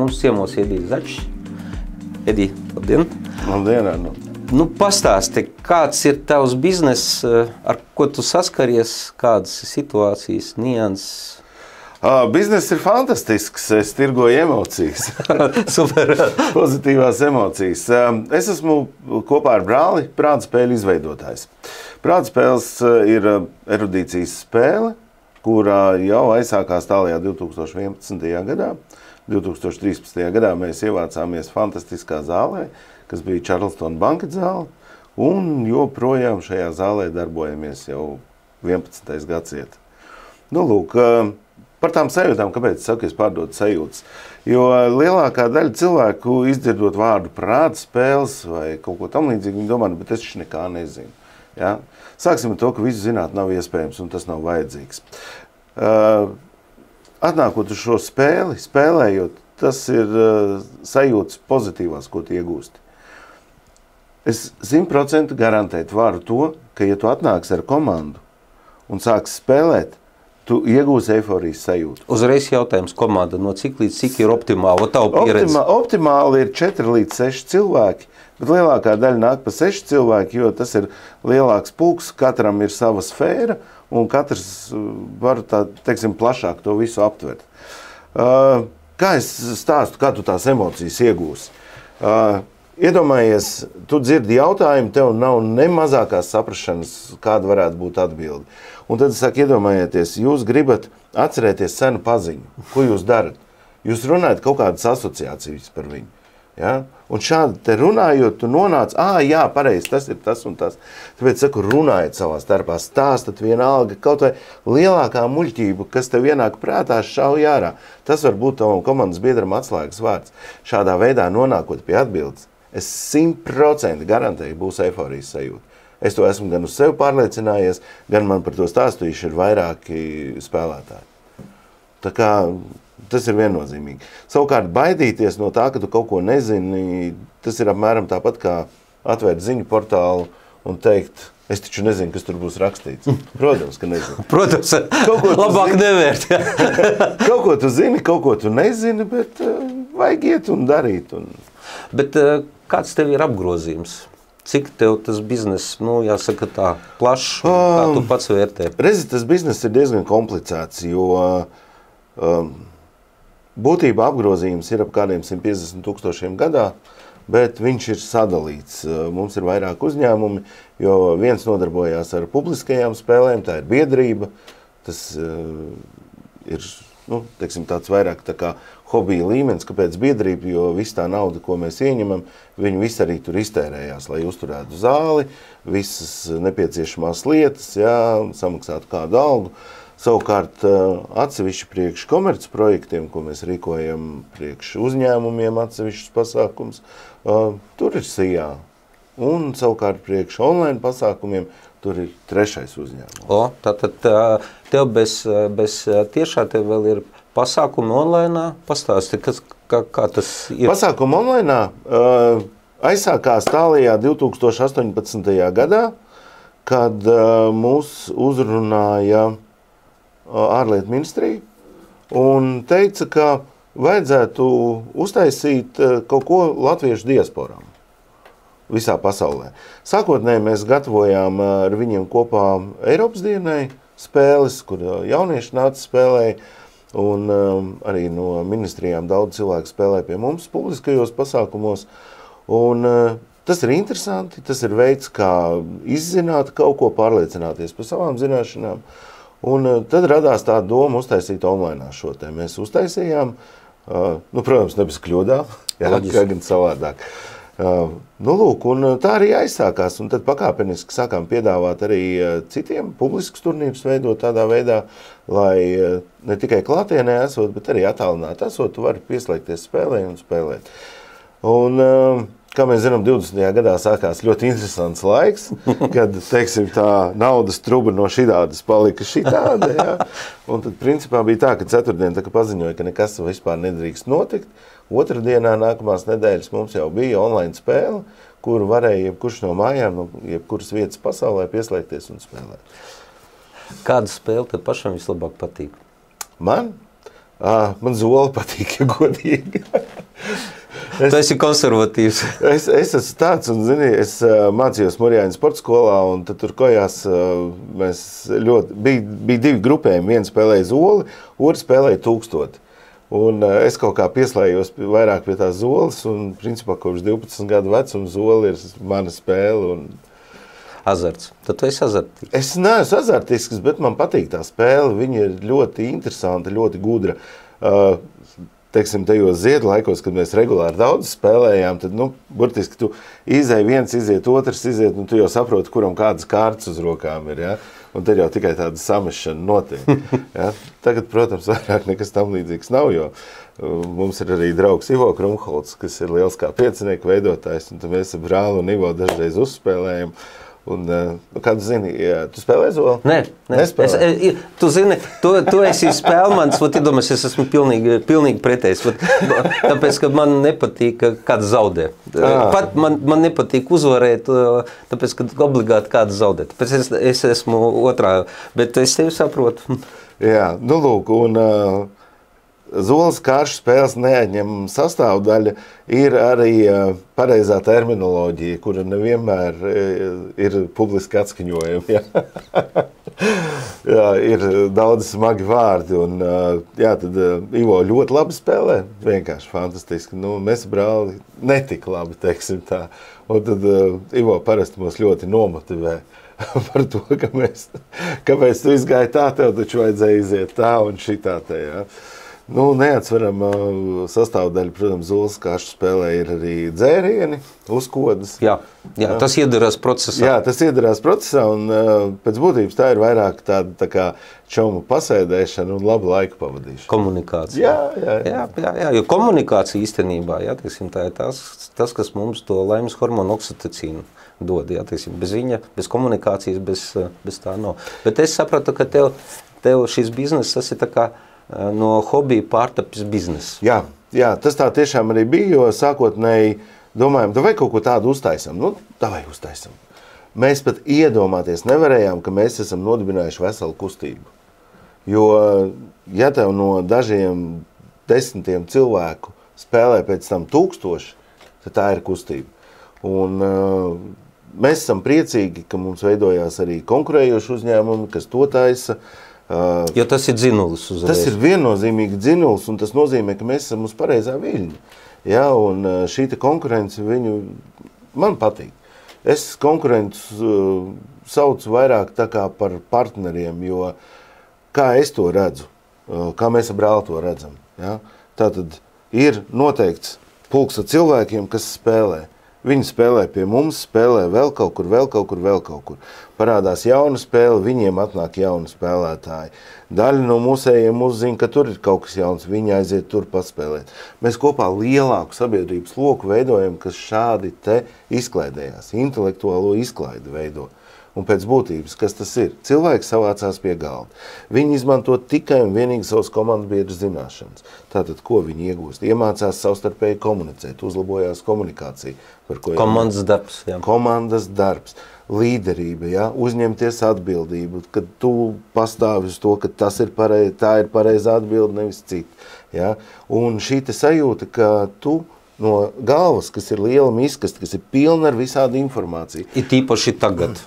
mums ciemos Edijs Začs. Edij, labdien! Labdien, Arno! Nu, pastāsti, kāds ir tavs bizness, ar ko tu saskaries, kādas situācijas, nianses? Bizness ir fantastisks, es tirgoju emocijas. Super! Pozitīvās emocijas. Es esmu kopā ar brāli prātspēļu izveidotājs. Prātspēles ir erudīcijas spēle, kurā jau aizsākās tālajā 2011. gadā. 2013. gadā mēs ievācāmies fantastiskā zālē, kas bija Charleston Banket zāle, un joprojām šajā zālē darbojamies jau 11. gadsiet. Nu, lūk, par tām sajūtām, kāpēc es saku, es pārdodu sajūtas. Jo lielākā daļa cilvēku, izdzirdot vārdu prātspēles vai kaut ko tam līdzīgi, viņi domā, bet es taču nekā nezinu. Ja? Sāksim ar to, ka visu zināt nav iespējams un tas nav vajadzīgs. Atnākot uz šo spēli, spēlējot, tas ir sajūtas pozitīvās, ko tu iegūsti. Es 100% garantēt varu to, ka ja tu atnāksi ar komandu un sāksi spēlēt, tu iegūsi eiforijas sajūtu. Uzreiz jautājums komanda, no cik līdz cik ir optimāla tavu pieredze? Optimāli ir 4 līdz 6 cilvēki, bet lielākā daļa nāk pa 6 cilvēki, jo tas ir lielāks pulks, katram ir sava sfēra, un katrs var tā, teiksim, plašāk to visu aptvert. Kā es stāstu, kā tu tās emocijas iegūsi? Iedomājies, tu dzirdi jautājumu, tev nav ne mazākās saprašanas, kāda varētu būt atbildi. Un tad es saku, iedomājieties, jūs gribat atcerēties senu paziņu. Ko jūs darat? Jūs runājat kaut kādas asociācijas par viņu. Ja? Un šādi te runājot, tu nonāc, jā, pareizi, tas ir tas un tas. Tāpēc saku, runājiet savā starpā, stāstat vienalga kaut vai lielākā muļķība, kas tev ienāk prātā, šauj ārā. Tas var būt tavam komandas biedram atslēgas vārds. Šādā veidā nonākot pie atbildes, es 100% garantēju, būs eiforijas sajūta. Es to esmu gan uz sevi pārliecinājies, gan man par to stāstījuši ir vairāki spēlētāji. Tā kā tas ir viennozīmīgi. Savukārt baidīties no tā, ka tu kaut ko nezini, tas ir apmēram tāpat kā atvērt ziņu portālu un teikt, es taču nezinu, kas tur būs rakstīts. Protams, ka nezinu. Protams, labāk nevērt. Kaut ko tu zini, kaut ko tu nezini, bet vajag iet un darīt. Bet kāds tev ir apgrozījums? Cik tev tas bizness, nu, jāsaka tā, plašs, kā tu pats vērtē? Redzi, tas bizness ir diezgan komplicēts, jo būtībā apgrozījums ir ap kādiem 150 000 gadā, bet viņš ir sadalīts. Mums ir vairāk uzņēmumi, jo viens nodarbojās ar publiskajām spēlēm, tā ir biedrība, tas ir, nu, teiksim, tāds vairāk tā kā hobija līmenis, kāpēc biedrība, jo viss tā nauda, ko mēs ieņemam, viņi visi arī tur iztērējās, lai uzturētu zāli, visas nepieciešamās lietas, jā, samaksātu kādu algu. Savukārt atsevišķi priekš komerc projektiem, ko mēs rīkojam priekš uzņēmumiem atsevišķus pasākums, tur ir SIA. Un savukārt priekš online pasākumiem tur ir 3. uzņēmums. Tātad tev bez tiešā tev vēl ir pasākumi online, pastāsti, kā tas ir? Pasākumi online aizsākās tālajā 2018. gadā, kad mūs uzrunāja ārlietu ministrija un teica, ka vajadzētu uztaisīt kaut ko latviešu diasporām visā pasaulē. Sākotnēji mēs gatavojām ar viņiem kopā Eiropas dienai spēles, kur jaunieši nāca spēlēja, un arī no ministrijām daudz cilvēku spēlē pie mums publiskajos pasākumos. Un tas ir interesanti, tas ir veids, kā izzināt kaut ko, pārliecināties par savām zināšanām. Un tad radās tā doma uztaisīt online šo te. Mēs uztaisījām, nu, protams, ne bez kļūdām, kā gan savādāk. Nu, lūk, un tā arī aizsākās, un tad pakāpeniski sākām piedāvāt arī citiem publiskus turnīrus veidot tādā veidā, lai ne tikai klātienē esot, bet arī attālināt esot, tu vari pieslēgties spēlē un spēlēt. Un, kā mēs zinām, 20. gadā sākās ļoti interesants laiks, kad, teiksim, tā naudas truba no šitādas palika šitāda, jā. Un tad, principā, bija tā, ka ceturtdien tā, ka paziņoja, ka nekas vispār nedrīkst notikt. Otrdienā nākamās nedēļas mums jau bija online spēle, kuru varēja jebkurš no mājām, no jebkuras vietas pasaulē pieslēgties un spēlēt. Kāda spēle tev pašam vislabāk patīk? Man? Man Zola patīk, ja godīgi. Tu esi konservatīvs. Es esmu tāds, un, zini, es mācījos Morjāņu sporta skolā, un tad tur kojās mēs bija divi grupējumi. Viens spēlēja zoli, otrs spēlēja 1000. Un es kaut kā pieslējos vairāk pie tās zoles, un principā kopš 12 gadu vecuma zoli ir mana spēle. Un azarts. Tad tu esi azartīgs. Es neesmu azartisks, bet man patīk tā spēle. Viņa ir ļoti interesanta, ļoti gudra. Teiksim, tajos ziedu laikos, kad mēs regulāri daudz spēlējām, tad, burtiski tu izēj viens, iziet otrs, iziet, tu jau saproti, kuram kādas kārtas uz rokām ir, ja? Un tad jau tikai tāda samešana notiek. Ja? Tagad, protams, vairāk nekas tam līdzīgs nav, jo mums ir arī draugs Ivo Krumholts, kas ir liels kā piecinieku veidotājs, un tad mēs ar brāli un Ivo dažreiz uzspēlējam. Un, kā tu zini, tu spēlē zoli? Nē. Tu zini, tu esi spēlmans, iedomājies, es esmu pilnīgi pretējs. Tāpēc, ka man nepatīk kāds zaudē. Pat man nepatīk uzvarēt, tāpēc, ka obligāti kāds zaudē. Tāpēc es esmu otrā, bet es tevi saprotu. Jā, lūk, un zoles karšu spēles neatņem sastāvdaļa ir arī pareizā terminoloģija, kura nevienmēr ir publiski atskaņojama. Ja? Jā, ir daudz smagi vārdi, un tad Ivo ļoti labi spēlē, vienkārši fantastiski. Mēs brāli netik labi, teiksim tā. Un tad Ivo parasti mūs ļoti nomotivē par to, kāpēc tu izgāji tā, tev taču vajadzēja iziet tā un šitā te, ja. Neatsveram sastāvdaļa, protams, zoles karšu spēlē ir arī dzērieni, uzkodas. Jā, tas iedarās procesā. Jā, tas iedarās procesā, un pēc būtības tā ir vairāk tāda tā kā čaumu pasēdēšana un labu laiku pavadīšana. Komunikācija. Jā, jo komunikācija īstenībā, tā ir tas, kas mums to laimes hormonu oksitocīnu dod. Jā, bez viņa, bez komunikācijas, bez tā nav. Bet es sapratu, ka tev šis biznes, tas ir tā kā no hobija pārtapis biznesa. Jā, tas tā tiešām arī bija, jo sākotnēji domājam, vai kaut ko tādu uztaisam. Davai uztaisam. Mēs pat iedomāties nevarējām, ka mēs esam nodibinājuši veselu kustību. Jo, ja tev no dažiem desmitiem cilvēku spēlē pēc tam 1000, tad tā ir kustība. Un mēs esam priecīgi, ka mums veidojās arī konkurējoši uzņēmumi, kas to taisa. Jo tas ir dzinulis uzreiz. Tas ir viennozīmīgi dzinulis, un tas nozīmē, ka mēs esam uz pareizā viļņa. Ja, un šī konkurence man patīk. Es konkurentus saucu vairāk tā kā par partneriem, jo kā es to redzu, kā mēs ar brāli to redzam. Ja? Tātad ir noteikts pulks ar cilvēkiem, kas spēlē. Viņi spēlē pie mums, spēlē vēl kaut kur. Parādās jauna spēle, viņiem atnāk jauni spēlētāji. Daļa no mūsējiem uzzina, ka tur ir kaut kas jauns, viņi aiziet tur paspēlēt. Mēs kopā lielāku sabiedrības loku veidojam, kas šādi te izklaidējās, intelektuālo izklaidi veido. Un pēc būtības, kas tas ir? Cilvēks savācās pie galda. Viņi izmanto tikai un vienīgi savas komandas biedru zināšanas. Tātad, ko viņi iegūst? Iemācās savstarpēji komunicēt, uzlabojās komunikācija. Komandas darbs. Jā. Komandas darbs, līderība, ja? Uzņemties atbildību, kad tu pastāvi uz to, ka tā ir pareizā atbilde, nevis cita. Ja? Un šī te sajūta, ka tu no galvas, kas ir liela miskasta, kas ir pilna ar visādu informāciju. Ir tīpaši tagad.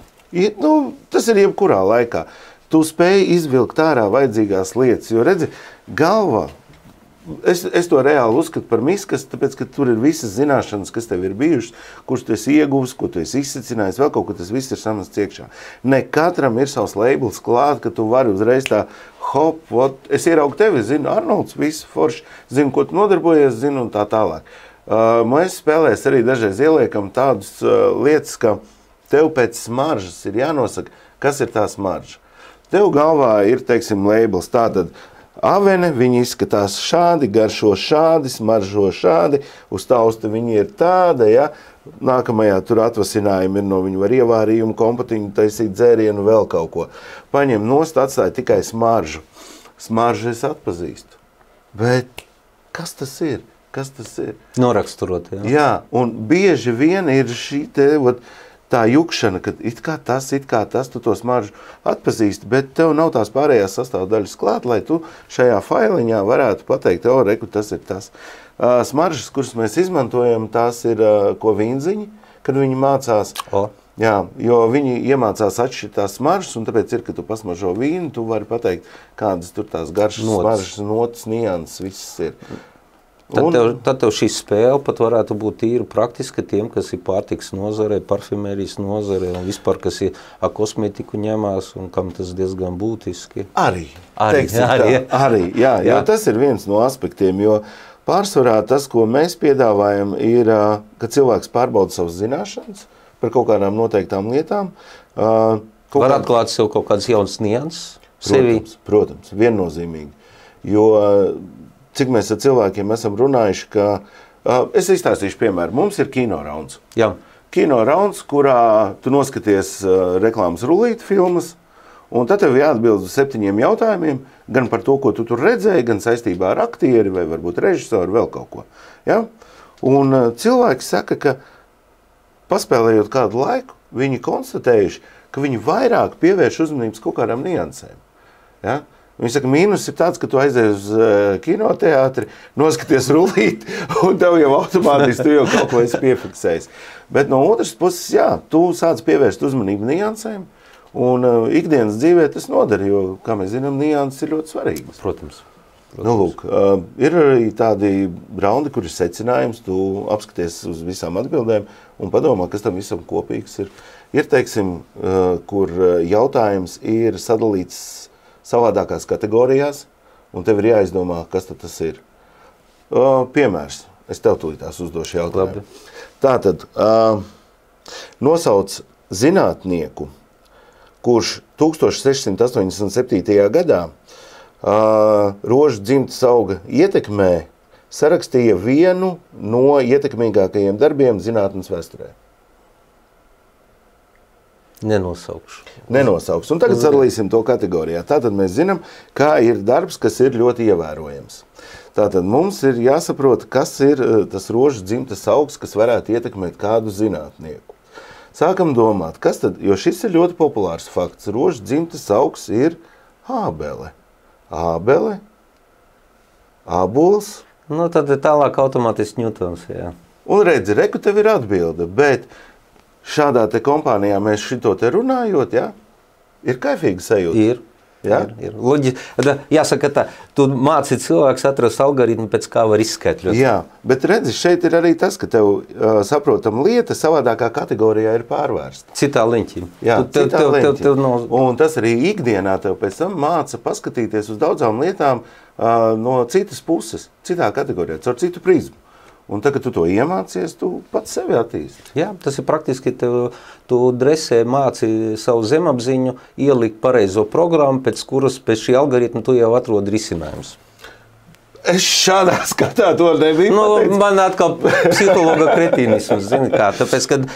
Tas ir jebkurā laikā. Tu spēji izvilkt ārā vajadzīgās lietas, jo redzi, galvā, es to reāli uzskatu par miskas, tāpēc, ka tur ir visas zināšanas, kas tev ir bijušas, kurš tu esi ieguvis, ko tu esi izsacinājis, vēl kaut ko, tas viss ir samests iekšā. Ne katram ir savs labels klāt, ka tu vari uzreiz tā, es ieraugu tevi, zinu, Arnolds, visu forši, zinu, ko tu nodarbojies, zinu, un tā tālāk. Mēs spēlēs arī dažreiz ieliekam tādas lietas, ka tev pēc smaržas ir jānosaka, kas ir tā smarža. Tev galvā ir, teiksim, labels tātad avene, viņi izskatās šādi, garšo šādi, smaržo šādi, uz tausta viņi ir tāda, ja. Nākamajā tur atvasinājumi ir no viņu var ievārījumu, kompatiņu, taisīt dzērienu, vēl kaut ko. Paņem nost, atstāja tikai smaržu. Smaržu es atpazīstu. Bet kas tas ir? Kas tas ir? Noraksturot, jā. Jā, un bieži vien ir šī te, tā jukšana, ka it kā tas, tu to smaržu atpazīsti, bet tev nav tās pārējās sastāvdaļas klāt, lai tu šajā failiņā varētu pateikt, reku, tas ir tas. Smaržas, kuras mēs izmantojam, tās ir ko vīnziņi, kad viņi mācās. Jā, jo viņi iemācās atšķirt tās smaržas, un tāpēc ir, ka tu pasmaržo vīnu, tu vari pateikt, kādas tur tās garšas, smaržas, notas, nianses, visas ir. Tad tev šī spēle pat varētu būt tīri praktiska tiem, kas ir pārtiks nozarē, parfimērijas nozarē un vispār, kas ir kosmetiku ņemās un kam tas diezgan būtiski. Arī, jā, jo tas ir viens no aspektiem, jo pārsvarā tas, ko mēs piedāvājam, ir, ka cilvēks pārbauda savas zināšanas par kaut kādām noteiktām lietām. Var atklāt sev kaut kādas jaunas nianses sevī? Protams, viennozīmīgi. Jo cik mēs ar cilvēkiem esam runājuši, ka es izstāstīšu piemēru. Mums ir kino rauns. Jā. Kino rauns, kurā tu noskaties reklāmas rullīti filmas, un tad tev jāatbild uz 7 jautājumiem, gan par to, ko tu tur redzēji, gan saistībā ar aktieri vai varbūt režisoru, vēl kaut ko. Ja? Un cilvēki saka, ka paspēlējot kādu laiku, viņi konstatējuši, ka viņi vairāk pievērš uzmanības kaut kādām niansēm. Ja? Viņi saka, mīnus ir tāds, ka tu aizies uz kinoteātri, noskaties rullīti, un tev jau automātiski tu jau kaut ko esi piefiksējis. Bet no otras puses, jā, tu sāc pievērst uzmanību niansēm, un ikdienas dzīvē tas nodara, jo, kā mēs zinām, nianses ir ļoti svarīgas. Protams. Nu, lūk, ir arī tādi raundi, kur ir secinājums, tu apskaties uz visām atbildēm un padomā, kas tam visam kopīgs ir. Ir, teiksim, kur jautājums ir sadalīts savādākās kategorijās, un tev ir jāizdomā, kas tad tas ir. Piemērs. Es tev tūlītās uzdošu jautājumu. Tātad, nosauc zinātnieku, kurš 1687. gadā rožu dzimtas auga ietekmē sarakstīja vienu no ietekmīgākajiem darbiem zinātnes vēsturē. Nenosaukšu. Un tagad sadalīsim to kategorijā. Tātad mēs zinām, kā ir darbs, kas ir ļoti ievērojams. Tātad mums ir jāsaprot, kas ir tas rožu dzimtas augs, kas varētu ietekmēt kādu zinātnieku. Sākam domāt, kas tad, jo šis ir ļoti populārs fakts. Rožu dzimtas augs ir ābele. Ābele, ābols. Nu, tad ir tālāk automātiski Ņūtons, jā. Un redzi, reku tev ir atbilde, bet šādā te kompānijā mēs šito te runājot, jā, ir kaifīgi sajūta. Ir. Jāsaka tā, tu māci cilvēks atrast algoritmu, pēc kā var izskaitļot. Jā, bet redzi, šeit ir arī tas, ka tev saprotam lieta savādākā kategorijā ir pārvērsta. Citā leņķī. Jā, citā leņķī. Un tas arī ikdienā tev pēc tam māca paskatīties uz daudzām lietām no citas puses, citā kategorijā, caur citu prizmu. Un tagad, kad tu to iemācies, tu pats sevi attīsti. Jā, tas ir praktiski, tu dresē māci savu zemapziņu, ielikt pareizo programmu, pēc kuras pēc šī algoritma tu jau atrodi risinājumus. Es šādā skatā to nebiju pateicis. Man atkal psihologa kretīnisms, zini kā, tāpēc, kad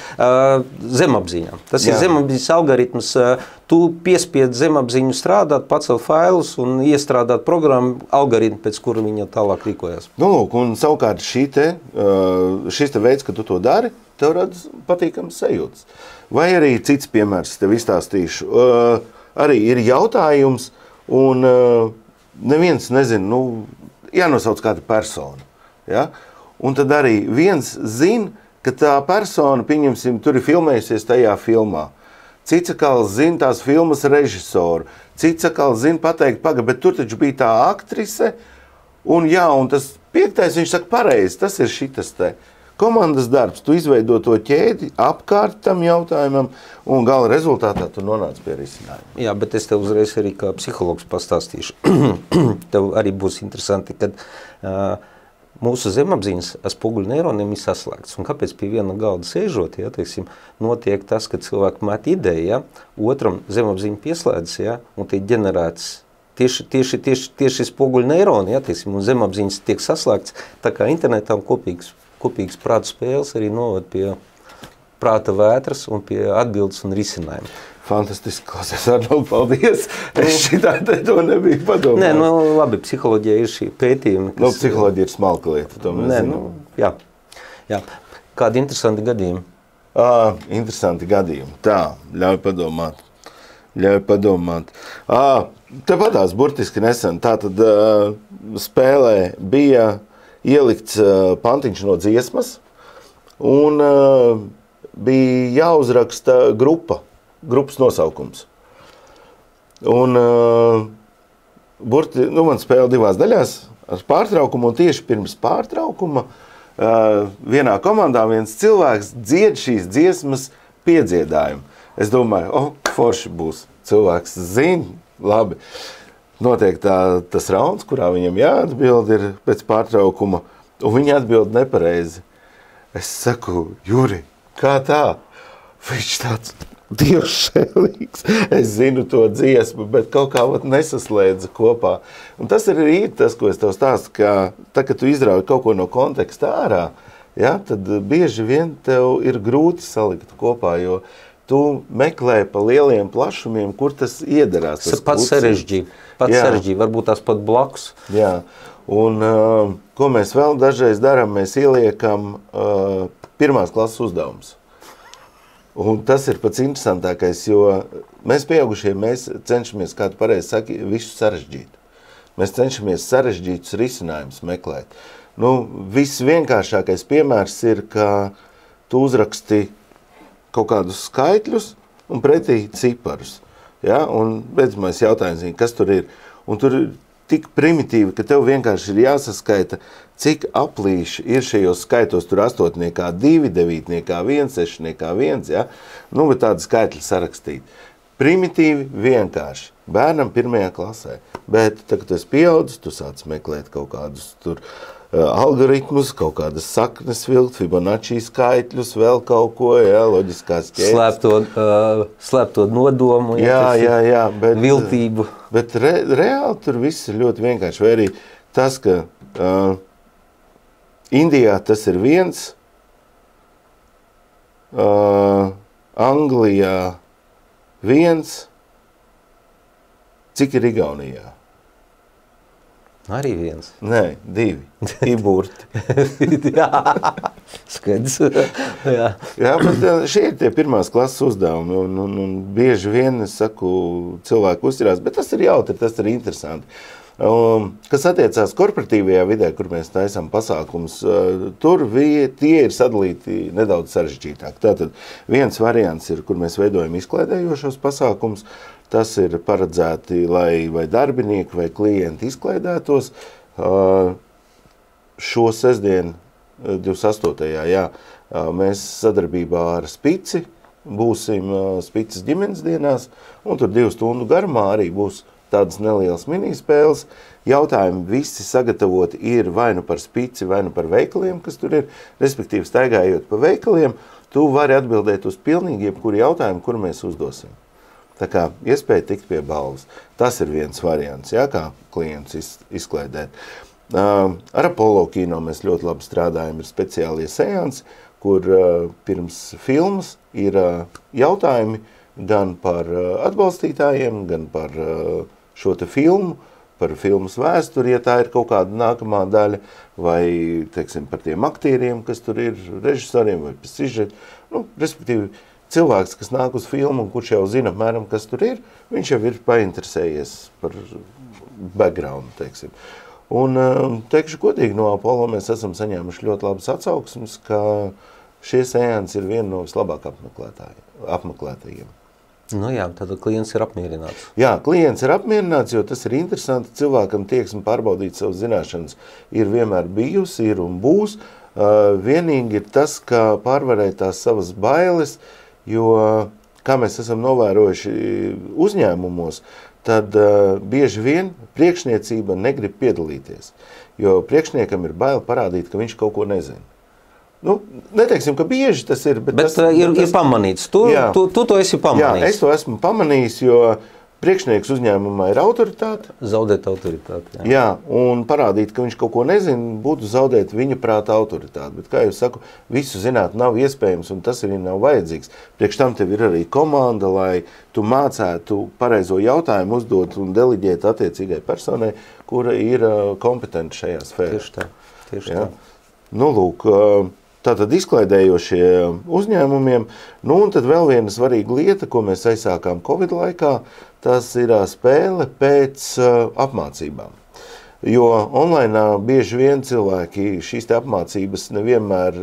zemapziņā. Tas ir zemapziņas algoritms, tu piespied zemapziņu strādāt, pacelt failus un iestrādāt programmu algoritmu, pēc kura viņa tālāk rīkojas. Nu, lūk, un savukārt šis te veids, ka tu to dari, tev rada patīkams sajūtas. Vai arī cits piemērs tev izstāstīšu. Arī ir jautājums, un neviens nezina, jānosauc kāda persona. Ja? Un tad arī viens zina, ka tā persona, pieņemsim, tur ir filmējusies tajā filmā. Cits atkal zina tās filmas režisoru. Cits atkal zina pateikt, bet tur taču bija tā aktrise. Un tas 5. viņš saka pareizi, tas ir šitas te. Komandas darbs, tu izveido to ķēdi apkārt tam jautājumam, un gala rezultātā tu nonāc pie risinājuma. Jā, bet es tev uzreiz arī kā psihologs pastāstīšu. Tev arī būs interesanti, kad mūsu zemapziņas spoguļu neironiem ir saslēgts. Un kāpēc pie viena galda sēžot, teiksim, notiek tas, ka cilvēki met ideju, otram zemapziņa pieslēdzas, un tiek ģenerēts tieši spoguļu neironi, teiksim, un zemapziņas tiek saslēgts, tā kā internetā un kopīgas prāta spēles arī novad pie prāta vētras un pie atbildes un risinājuma. Fantastiski, klausies, Arnold, paldies. Es šitā te to nebiju padomājis. Nē, labi, psiholoģija ir šī pētījuma. Psiholoģija ir smalka lieta, to mēs zinām. Jā. Kādi interesanti gadījumi? Interesanti gadījumi. Tā, ļauj padomāt. Tepatās burtiski nesen. Tātad spēlē bija ielikts pantiņš no dziesmas un bija jāuzraksta grupas nosaukums. Un man spēle 2 daļās ar pārtraukumu, un tieši pirms pārtraukuma vienā komandā viens cilvēks dzied šīs dziesmas piedziedājumu. Es domāju, forši būs. Cilvēks zina, labi. Notiek tas rauns, kurā viņam jāatbild ir pēc pārtraukuma, un viņi atbild nepareizi. Es saku, Juri, kā tā? Viņš tāds dievšēlīgs. Es zinu to dziesmu, bet kaut kā nesaslēdza kopā. Un tas arī ir tas, ko es tev stāstu, ka tā, kad tu izrauj kaut ko no konteksta ārā, ja, tad bieži vien tev ir grūti salikt kopā, jo tu meklē pa lieliem plašumiem, kur tas iedarās. Tas pats sarežģīja, varbūt tās pat blakus. Jā, un ko mēs vēl dažreiz darām, mēs ieliekam 1. klases uzdevumus. Un tas ir pats interesantākais, jo mēs pieaugušie, mēs cenšamies, kā tu pareizi saki, visu sarežģīt. Mēs cenšamies sarežģītus risinājumus meklēt. Viss vienkāršākais piemērs ir, ka tu uzraksti kaut kādus skaitļus un pretī ciparus. Ja? Un beidzamais jautājums, kas tur ir? Un tur ir tik primitīvi, ka tev vienkārši ir jāsaskaita, cik aplīši ir šajos skaitos, tur 8, 2, 9, 1, 6, 1, ja? Bet tādi skaitļi sarakstīt. Primitīvi vienkārši. Bērnam 1. klasē. Bet, kad tu esi pieaudzis, tu sāc meklēt kaut kādus tur algoritmus, kaut kādas saknes vilkt, Fibonacci skaitļus, vēl kaut ko, ja, loģiskās ķēdes. Slēpto nodomu, jā, bet, viltību. Bet reāli tur viss ir ļoti vienkārši. Vai arī tas, ka Indijā tas ir 1, Anglijā 1, cik ir Igaunijā? Arī 1. Nē, 2. Iburti. Jā, skaidrs. Jā, bet šie ir tie 1. klases uzdevumi. Un bieži vien, es saku, cilvēku uzķirās, bet tas ir jautri, tas ir interesanti. Kas attiecās korporatīvajā vidē, kur mēs taisām pasākums, tur tie ir sadalīti nedaudz sarežģītāk. Tātad viens variants ir, kur mēs veidojam izklaidējošos pasākums. Tas ir paredzēti, lai vai darbinieki vai klienti izklaidētos. Šo sestdienu, 28. Jā, mēs sadarbībā ar Spici būsim Spicas ģimenes dienās, un tur 2 stundu garumā arī būs tādas nelielas minispēles. Jautājumi visi sagatavoti ir vai nu par Spici, vai nu par veikaliem, kas tur ir. Respektīvi, staigājot pa veikaliem, tu vari atbildēt uz pilnīgi jebkuru jautājumu, kuru mēs uzdosim. Tā kā iespēja tikt pie balvas. Tas ir viens variants, jā, kā klients izklaidēt. Ar Apollo kino mēs ļoti labi strādājam, ir speciālie seansi, kur pirms filmas ir jautājumi gan par atbalstītājiem, gan par šo te filmu, par filmas vēsturi, ja tā ir kaut kāda nākamā daļa, vai, teiksim, par tiem aktieriem, kas tur ir, režisoriem vai par sižetu. Respektīvi, cilvēks, kas nāk uz filmu un kurš jau zina apmēram, kas tur ir, viņš jau ir painteresējies par background, teiksim. Un teikšu godīgi, no Apollo mēs esam saņēmuši ļoti labas atsauksmes, ka šie seansi ir viena no vislabāk apmeklētajiem. Jā, tad klients ir apmierināts. Jā, klients ir apmierināts, jo tas ir interesanti. Cilvēkam tieksme pārbaudīt savas zināšanas ir vienmēr bijusi, ir un būs. Vienīgi ir tas, ka pārvarēt tās savas bailes, jo, kā mēs esam novērojuši uzņēmumos, tad bieži vien priekšniecība negrib piedalīties, jo priekšniekam ir bail parādīt, ka viņš kaut ko nezina. Neteiksim, ka bieži tas ir, bet tas ir pamanīts. Tu to esi pamanījis. Jā, es to esmu pamanījis, jo priekšnieks uzņēmumā ir autoritāte. Zaudēt autoritāti. Jā, un parādīt, ka viņš kaut ko nezina, būtu zaudēt viņa prāta autoritāti. Bet, kā jau saku, visu zināt nav iespējams, un tas arī nav vajadzīgs. Priekš tam tev ir arī komanda, lai tu mācētu pareizo jautājumu uzdot un deliģēt attiecīgai personai, kura ir kompetenta šajā sfērā. Tieši tā. Lūk, tātad izklaidējošie uzņēmumiem. Nu, un tad vēl viena svarīga lieta, ko mēs aizsākām Covid laikā, tas ir spēle pēc apmācībām. Jo online bieži vien cilvēki šīs apmācības nevienmēr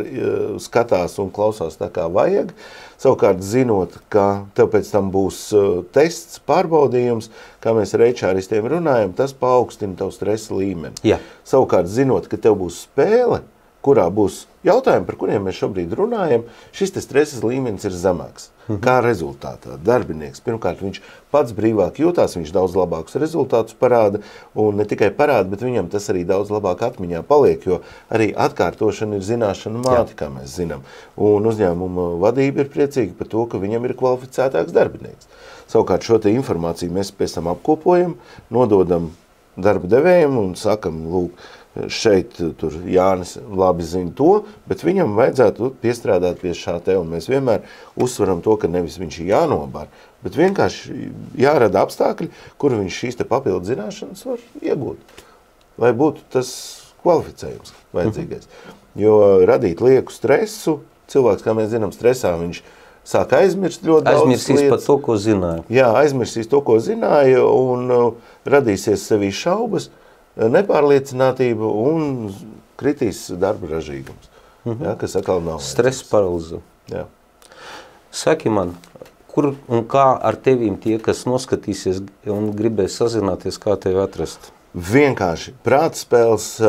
skatās un klausās tā kā vajag. Savukārt zinot, ka tev pēc tam būs tests, pārbaudījums, kā mēs ar HR-istiem runājam, tas paaugstina tavu stresa līmeni. Jā. Savukārt zinot, ka tev būs spēle, kurā būs jautājumi, par kuriem mēs šobrīd runājam, šis stresa līmenis ir zemāks. Kā rezultātā darbinieks, pirmkārt, viņš pats brīvāk jūtās, viņš daudz labākus rezultātus parāda, un ne tikai parāda, bet viņam tas arī daudz labāk atmiņā paliek, jo arī atkārtošana ir zināšana māte, kā mēs zinām. Un uzņēmuma vadība ir priecīga par to, ka viņam ir kvalificētāks darbinieks. Savukārt šo te informāciju mēs pēc tam apkopojam, nododam darba devējiem un sakam, lūk, šeit tur Jānis labi zina to, bet viņam vajadzētu piestrādāt pie šā te, un mēs vienmēr uzsveram to, ka nevis viņš ir jānobar, bet vienkārši jārada apstākļi, kur viņš šīs te papildu zināšanas var iegūt, lai būtu tas kvalificējums vajadzīgais. Jo radīt lieku stresu, cilvēks, kā mēs zinām, stresā viņš sāk aizmirst ļoti daudz lietas. Aizmirsīs par to, ko zināja. Jā, aizmirsīs to, ko zināja, un radīsies sevī šaubas, nepārliecinātība un kritīs darba ražīgums, kas atkal nav. Stress paralizē. Jā. Saki man, kur un kā ar tevīm tie, kas noskatīsies un gribēs sazināties, kā tevi atrast? Vienkārši prātspēles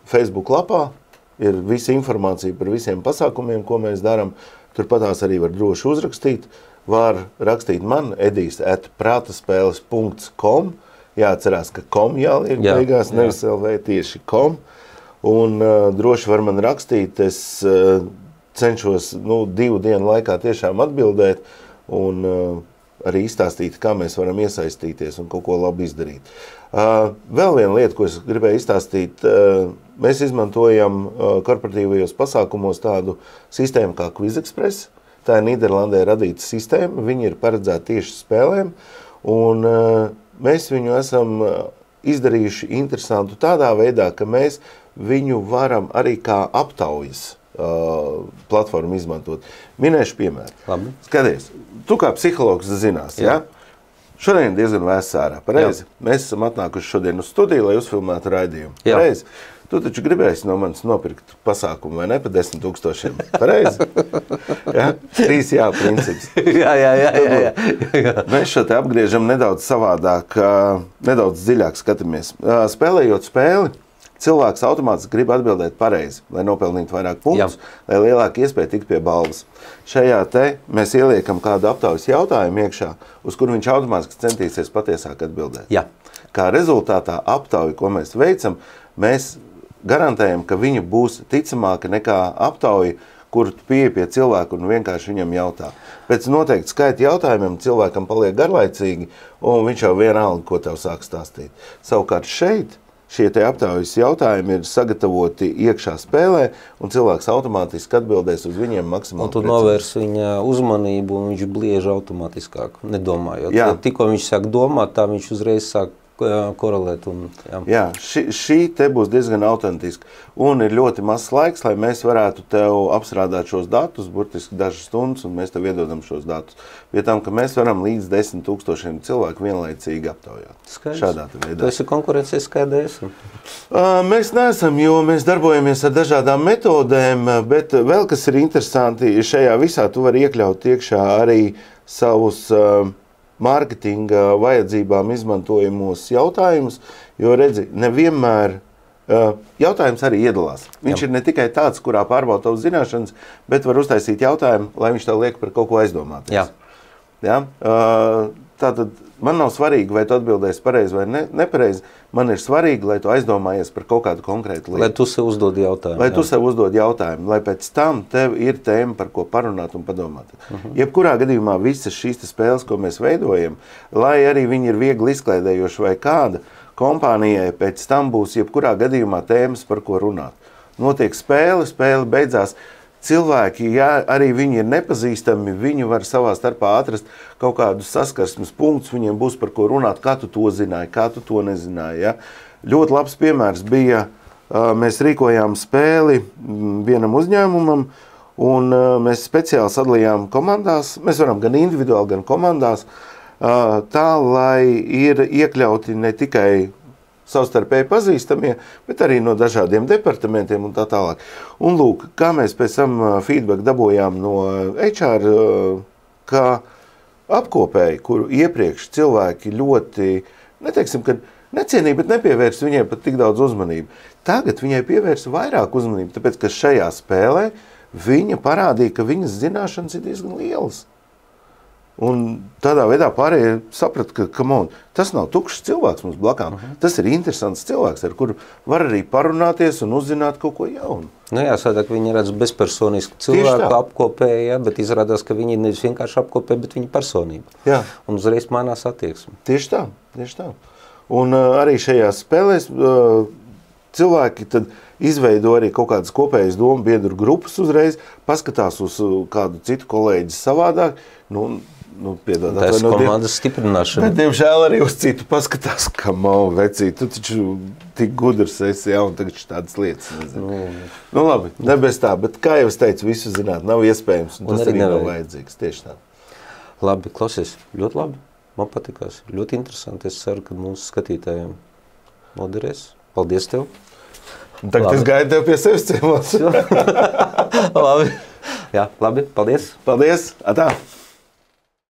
Facebook lapā ir visa informācija par visiem pasākumiem, ko mēs darām. Turpatās arī var droši uzrakstīt. Var rakstīt man edīs@prataspēles.com. Jāatcerās, ka com jāliek beigās, nevis LV, tieši com. Un droši var man rakstīt, es cenšos 2 dienu laikā tiešām atbildēt un arī izstāstīt, kā mēs varam iesaistīties un kaut ko labi izdarīt. Vēl viena lieta, ko es gribēju izstāstīt, mēs izmantojam korporatīvajos pasākumos tādu sistēmu kā QuizExpress. Tā ir Nīderlandē radīta sistēma, viņi ir paredzēti tieši spēlēm, un mēs viņu esam izdarījuši interesantu tādā veidā, ka mēs viņu varam arī kā aptaujas platformu izmantot. Minēšu piemēru. Labi. Skaties, tu kā psihologs zinās, ja? Šodien diezgan vēss ārā, pareizi? Mēs esam atnākuši šodien uz studiju, lai uzfilmētu raidījumu. Pareizi? Tu taču gribēsi no manis nopirkt pasākumu, vai ne, pa 10 000, pareizi? Ja? 3 jā princips. Jā. Mēs šo te apgriežam nedaudz savādāk, nedaudz dziļāk skatāmies. Spēlējot spēli, cilvēks automātiski grib atbildēt pareizi, lai nopelnītu vairāk punktus, lai lielāka iespēja tikt pie balvas. Šajā te mēs ieliekam kādu aptaujas jautājumu iekšā, uz kuru viņš automātiski centīsies patiesāk atbildēt. Jā. Kā rezultātā aptauju, ko mēs veicam, mēs garantējam, ka viņa būs ticamāka nekā aptauja, kur tu pieeji pie cilvēku un vienkārši viņam jautā. Pēc noteikti skaita jautājumiem cilvēkam paliek garlaicīgi, un viņš jau vienalga, ko tev sāk stāstīt. Savukārt šeit šie te aptaujas jautājumi ir sagatavoti iekšā spēlē, un cilvēks automātiski atbildēs uz viņiem maksimāli. Un tu novērs viņa uzmanību, un viņš bliež automātiskāk, nedomājot. Jā. Tikko viņš sāk domāt, tā viņš uzreiz sāk korelēt. Jā, šī te būs diezgan autentiska. Un ir ļoti mazs laiks, lai mēs varētu tev apstrādāt šos datus, burtiski dažas stundas, un mēs tev iedodam šos datus. Pie tam, ka mēs varam līdz 10 000 cilvēku vienlaicīgi aptaujāt. Skaidrs. Šādā veidā. Tu esi konkurencei skaidrs? Mēs neesam, jo mēs darbojamies ar dažādām metodēm, bet vēl kas ir interesanti, šajā visā tu vari iekļaut iekšā arī savus mārketinga vajadzībām izmantojamos jautājumus, jo redzi, nevienmēr jautājums arī iedalās. Viņš ir ne tikai tāds, kurā pārbauda tavas zināšanas, bet var uztaisīt jautājumu, lai viņš tev liek par kaut ko aizdomāties. Jā. Ja? Tātad man nav svarīgi, vai tu atbildēsi pareizi vai nepareizi. Man ir svarīgi, lai tu aizdomājies par kaut kādu konkrētu lietu. Lai tu sev uzdod jautājumu. Lai tu sev uzdod jautājumu, lai pēc tam tev ir tēma, par ko parunāt un padomāt. Jebkurā gadījumā visas šīs spēles, ko mēs veidojam, lai arī viņi ir viegli izklaidējoši vai kāda, kompānijai pēc tam būs jebkurā gadījumā tēmas, par ko runāt. Notiek spēle beidzās. Cilvēki, ja arī viņi ir nepazīstami, viņi var savā starpā atrast kaut kādus saskarsmes punktus, viņiem būs par ko runāt, kā tu to zināji, kā tu to nezināji. Ja? Ļoti labs piemērs bija mēs rīkojām spēli vienam uzņēmumam, un mēs speciāli sadalījām komandās. Mēs varam gan individuāli, gan komandās, tā, lai ir iekļauti ne tikai savstarpēji pazīstamie, bet arī no dažādiem departamentiem un tā tālāk. Un lūk, kā mēs pēc tam feedback dabūjām no HR, kā apkopēji, kuru iepriekš cilvēki ļoti, neteiksim, ka necienīgi, bet nepievērs viņai pat tik daudz uzmanību. Tagad viņai pievērs vairāk uzmanību, tāpēc, ka šajā spēlē viņa parādīja, ka viņas zināšanas ir diezgan lielas. Un tādā veidā pārējie saprata, ka, come on, tas nav tukšs cilvēks mums blakām. Tas ir interesants cilvēks, ar kuru var arī parunāties un uzzināt kaut ko jaunu. Nu jā, sādāk viņi redz bezpersonisku cilvēku apkopēju, ja, bet izrādās, ka viņi nevis vienkārši apkopē, bet viņa personība. Jā. Un uzreiz mainās attieksme. Tieši tā, tieši tā. Un arī šajās spēlēs cilvēki tad izveido arī kaut kādas kopējas domu biedru grupas uzreiz, paskatās uz kādu citu kolēģi savādāk, piedod, tas ir komandas stiprināšana. Bet, diemžēl, arī uz citu paskatās, ka mau vecī, tu taču tik gudrs esi, un tagad tādas lietas nezinu. Nu labi, ne bez tā, bet kā jau es teicu, visu zināt, nav iespējams, un tas arī nav vajadzīgs, tieši tā. Labi, klausies, ļoti labi, man patikās, ļoti interesanti, es ceru, ka mūsu skatītājiem noderēs. Paldies tev. Un tagad labi. Es gaidu tev pie sevis ciemos. Labi, jā, labi, paldies. Paldies, atā.